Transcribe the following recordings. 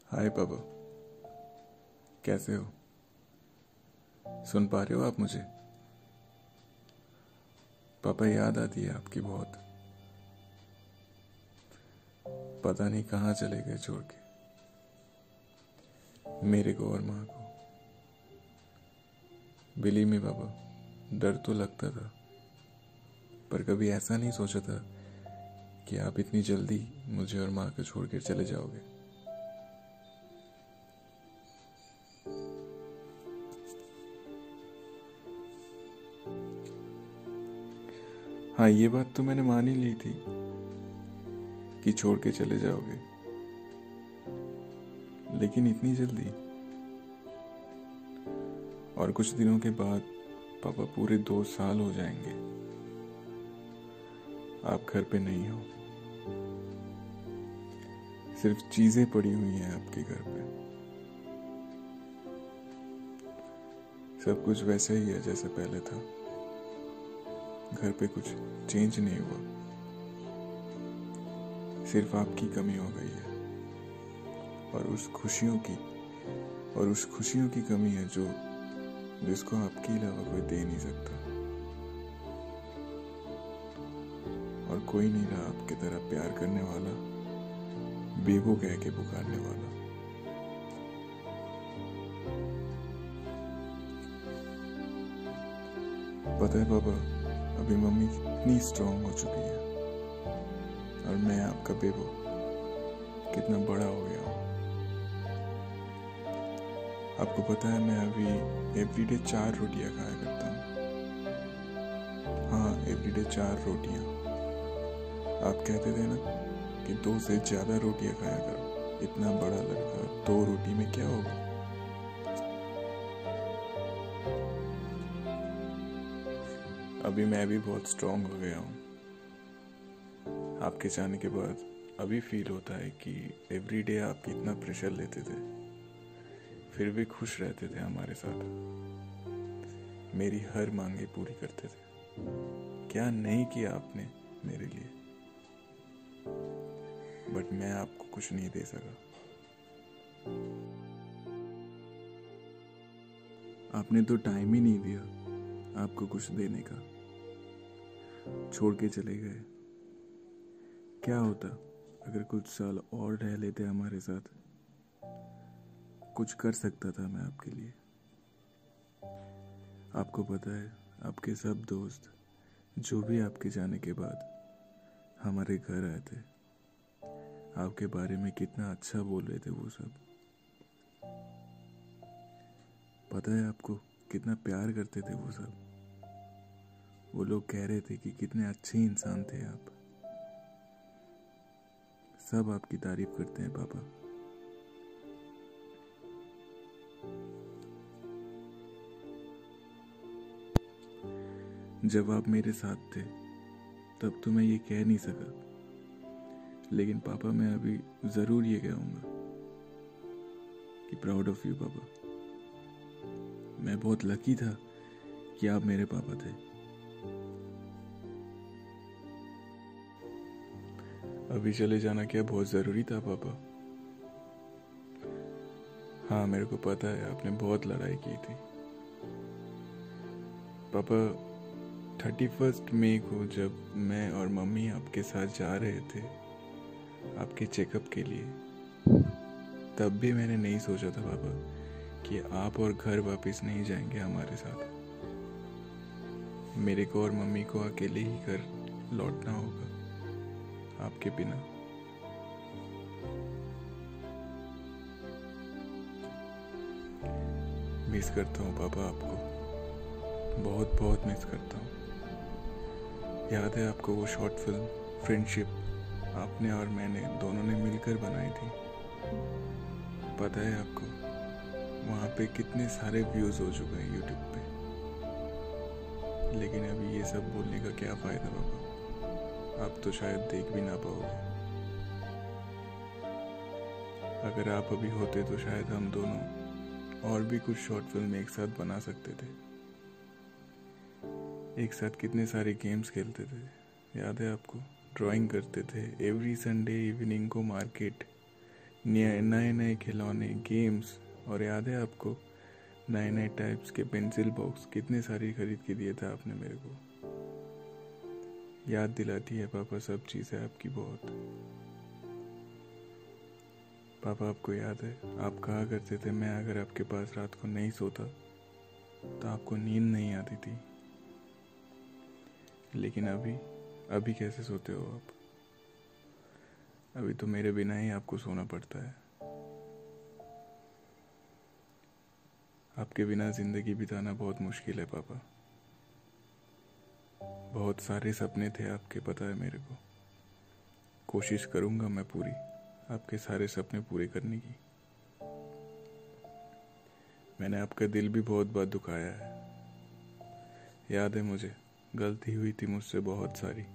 हाय पापा, कैसे हो? सुन पा रहे हो आप मुझे? पापा, याद आती है आपकी बहुत। पता नहीं कहाँ चले गए छोड़ के मेरे को और माँ को। बिलीव मी पापा, डर तो लगता था, पर कभी ऐसा नहीं सोचा था कि आप इतनी जल्दी मुझे और माँ को छोड़ कर चले जाओगे। हाँ, ये बात तो मैंने मान ही ली थी कि छोड़ के चले जाओगे, लेकिन इतनी जल्दी? और कुछ दिनों के बाद पापा पूरे 2 साल हो जाएंगे आप घर पे नहीं हो। सिर्फ चीजें पड़ी हुई हैं आपके घर पे। सब कुछ वैसा ही है जैसे पहले था। घर पे कुछ चेंज नहीं हुआ, सिर्फ आपकी कमी हो गई है और उस खुशियों की कमी है जिसको आपके अलावा कोई दे नहीं सकता। और कोई नहीं रहा आपकी तरह प्यार करने वाला, बेबो कह के पुकारने वाला। पता है पापा, अभी मम्मी इतनी स्ट्रांग हो चुकी है और मैं आपका बेबो कितना बड़ा हो गया हूँ। आपको पता है, मैं अभी एवरीडे 4 रोटियां खाया करता हूँ। हाँ, एवरीडे 4 रोटियां। आप कहते थे ना कि 2 से ज्यादा रोटियां खाया करो, इतना बड़ा लड़का 2 रोटी में क्या होगा। अभी मैं भी बहुत स्ट्रांग हो गया हूँ। आपके जाने के बाद अभी फील होता है कि एवरीडे आप इतना प्रेशर लेते थे, फिर भी खुश रहते थे हमारे साथ। मेरी हर मांगे पूरी करते थे। क्या नहीं किया आपने मेरे लिए, बट मैं आपको कुछ नहीं दे सका। आपने तो टाइम ही नहीं दिया आपको कुछ देने का। छोड़ के चले गए। क्या होता अगर कुछ साल और रह लेते हमारे साथ? कुछ कर सकता था मैं आपके लिए। आपको पता है, आपके सब दोस्त जो भी आपके जाने के बाद हमारे घर आए थे, आपके बारे में कितना अच्छा बोल रहे थे वो सब। पता है आपको, कितना प्यार करते थे वो सब। वो लोग कह रहे थे कि कितने अच्छे इंसान थे आप। सब आपकी तारीफ करते हैं पापा। जब आप मेरे साथ थे तब तो मैं ये कह नहीं सका, लेकिन पापा मैं अभी जरूर ये कहूंगा कि प्राउड ऑफ यू पापा। मैं बहुत लकी था कि आप मेरे पापा थे। अभी चले जाना क्या बहुत जरूरी था पापा? हाँ, मेरे को पता है आपने बहुत लड़ाई की थी पापा। 31 मई को जब मैं और मम्मी आपके साथ जा रहे थे आपके चेकअप के लिए, तब भी मैंने नहीं सोचा था पापा कि आप और घर वापस नहीं जाएंगे हमारे साथ। मेरे को और मम्मी को अकेले ही घर लौटना होगा आपके बिना। मिस करता हूँ पापा आपको, बहुत बहुत मिस करता हूँ। याद है आपको वो शॉर्ट फिल्म फ्रेंडशिप आपने और मैंने दोनों ने मिलकर बनाई थी? पता है आपको, वहाँ पे कितने सारे व्यूज हो चुके हैं यूट्यूब पे। लेकिन अभी ये सब बोलने का क्या फायदा पापा, आप तो शायद देख भी ना पाओगे। अगर आप अभी होते तो शायद हम दोनों और भी कुछ शॉर्ट फिल्म एक साथ बना सकते थे। एक साथ कितने सारे गेम्स खेलते थे, याद है आपको? ड्राइंग करते थे, एवरी संडे इवनिंग को मार्केट नए नए नए खिलौने, गेम्स, और याद है आपको नए नए टाइप्स के पेंसिल बॉक्स कितने सारी खरीद के दिए थे आपने मेरे को। याद दिलाती है पापा सब चीज़ें आपकी बहुत। पापा आपको याद है आप कहा करते थे मैं अगर आपके पास रात को नहीं सोता तो आपको नींद नहीं आती थी, लेकिन अभी कैसे सोते हो आप? अभी तो मेरे बिना ही आपको सोना पड़ता है। आपके बिना जिंदगी बिताना बहुत मुश्किल है पापा। बहुत सारे सपने थे आपके, पता है मेरे को। कोशिश करूंगा मैं पूरी आपके सारे सपने पूरे करने की। मैंने आपका दिल भी बहुत बार दुखाया है, याद है मुझे। गलती हुई थी मुझसे बहुत सारी।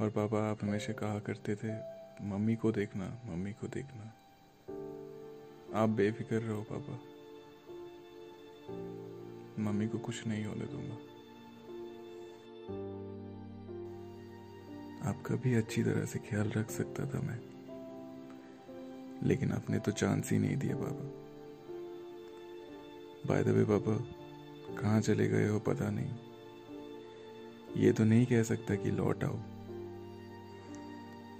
और पापा आप हमेशा कहा करते थे मम्मी को देखना, मम्मी को देखना। आप बेफिक्र रहो पापा, मम्मी को कुछ नहीं होने दूंगा। आपका भी अच्छी तरह से ख्याल रख सकता था मैं, लेकिन आपने तो चांस ही नहीं दिया पापा। बाय द वे पापा, कहाँ चले गए हो पता नहीं। ये तो नहीं कह सकता कि लौट आओ,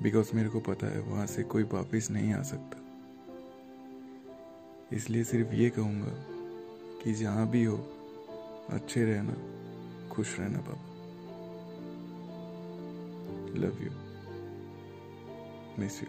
बिकॉज मेरे को पता है वहां से कोई वापिस नहीं आ सकता। इसलिए सिर्फ ये कहूंगा कि जहां भी हो अच्छे रहना, खुश रहना पापा। Love you, miss you.